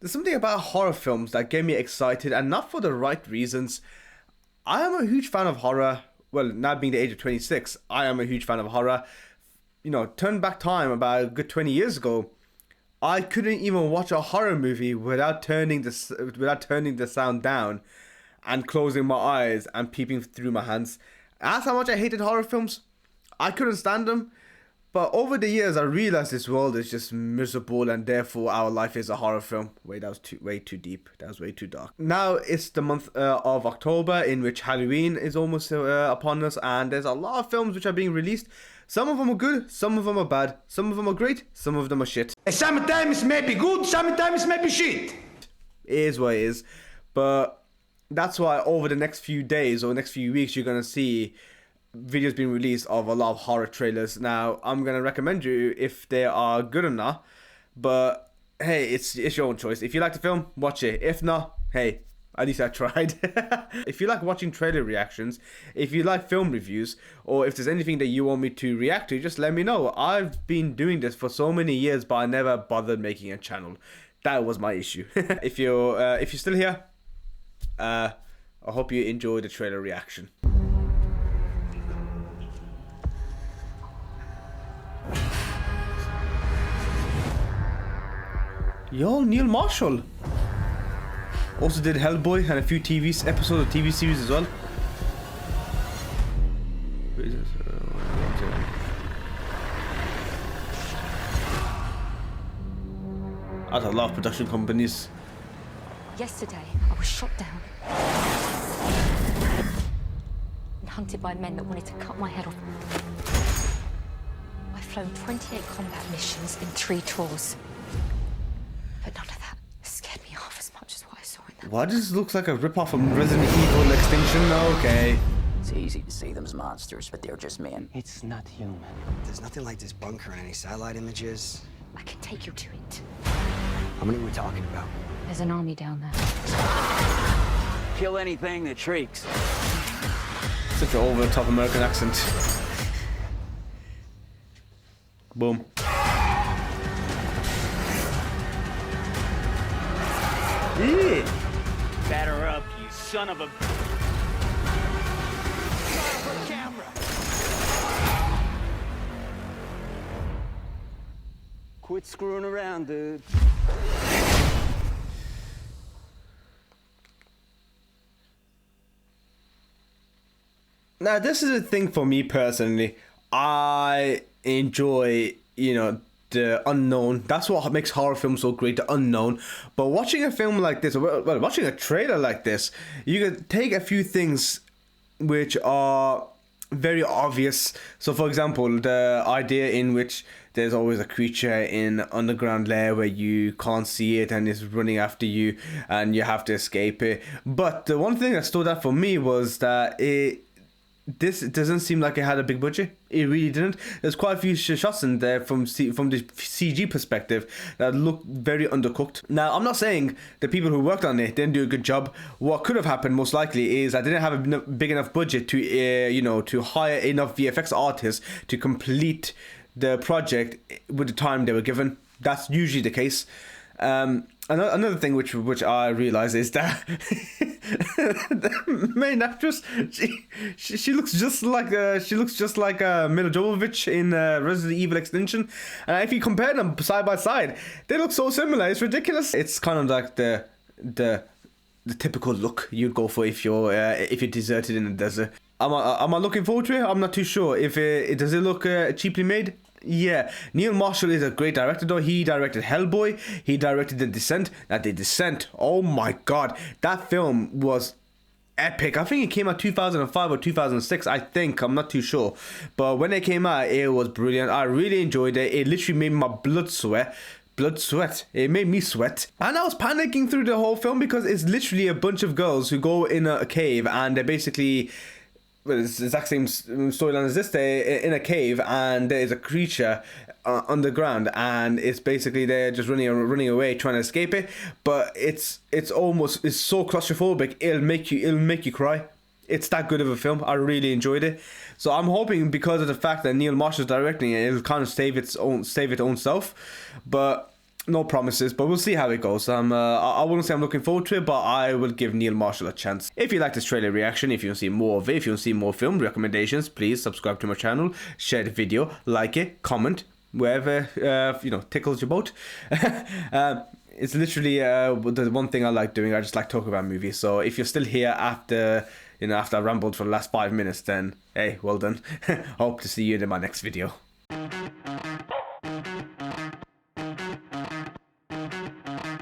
There's something about horror films that get me excited, and not for the right reasons. I am a huge fan of horror. Well, now being the age of 26, I am a huge fan of horror. You know, turn back time about a good 20 years ago, I couldn't even watch a horror movie without turning the sound down and closing my eyes and peeping through my hands. That's how much I hated horror films. I couldn't stand them. But over the years, I realized this world is just miserable, and therefore our life is a horror film. Wait, that was way too deep. That was way too dark. Now it's the month of October, in which Halloween is almost upon us, and there's a lot of films which are being released. Some of them are good, some of them are bad, some of them are great, some of them are shit. Sometimes maybe good, sometimes maybe shit. It is what it is. But that's why over the next few days or next few weeks, you're going to see videos being released of a lot of horror trailers. Now, I'm going to recommend you if they are good or not. But hey, it's your own choice. If you like the film, watch it. If not, hey, at least I tried. If you like watching trailer reactions, if you like film reviews, or if there's anything that you want me to react to, just let me know. I've been doing this for so many years, but I never bothered making a channel. That was my issue. If you're still here, I hope you enjoyed the trailer reaction. Yo, Neil Marshall also did Hellboy and a few episodes of TV series as well. That's a lot of production companies. Yesterday, I was shot down and hunted by men that wanted to cut my head off. I've flown 28 combat missions in 3 tours. But none of that scared me half as much as what I saw in that. Why does this look like a ripoff from Resident Evil Extinction? Okay. It's easy to see them as monsters, but they're just men. It's not human. There's nothing like this bunker in any satellite images. I can take you to it. How many are we talking about? There's an army down there. Kill anything that shrieks. Such an over-the-top American accent. Boom. Yeah. Batter up, you son of a... camera. Quit screwing around, dude. Now, this is a thing for me personally. I enjoy, the unknown. That's what makes horror films so great, the unknown. But watching a film like this, well, watching a trailer like this, you can take a few things which are very obvious. So, for example, the idea in which there's always a creature in underground lair where you can't see it and it's running after you and you have to escape it. But the one thing that stood out for me was that this doesn't seem like it had a big budget. It really didn't. There's quite a few shots in there from the CG perspective that look very undercooked. Now, I'm not saying the people who worked on it didn't do a good job. What could have happened most likely is I didn't have a big enough budget to to hire enough VFX artists to complete the project with the time they were given. That's usually the case. Another thing which I realize is that the main actress, she looks just like Mila Jovovich in Resident Evil Extinction, and if you compare them side by side, they look so similar. It's ridiculous. It's kind of like the typical look you'd go for if you're deserted in the desert. Am I looking forward to it? I'm not too sure. Does it look cheaply made? Yeah, Neil Marshall is a great director though. He directed Hellboy, he directed The Descent. Now The Descent, oh my god, that film was epic. I think it came out 2005 or 2006, I think, I'm not too sure. But when it came out, it was brilliant. I really enjoyed it. It literally made my blood sweat. It made me sweat. And I was panicking through the whole film because it's literally a bunch of girls who go in a cave and they basically... Well, it's the exact same storyline as this. They're in a cave and there's a creature underground, and it's basically they're just running away trying to escape it. But it's so claustrophobic. It'll make you cry. It's that good of a film. I really enjoyed it. So I'm hoping because of the fact that Neil Marshall's directing it, it'll kind of save its own self. But No promises, but we'll see how it goes. I wouldn't say I'm looking forward to it, but I will give Neil Marshall a chance. If you like this trailer reaction, if you want to see more of it, if you want to see more film recommendations, please subscribe to my channel, share the video, like it, comment, wherever, tickles your boat. It's literally the one thing I like doing. I just like talking about movies. So if you're still here after I rambled for the last 5 minutes, then hey, well done. Hope to see you in my next video.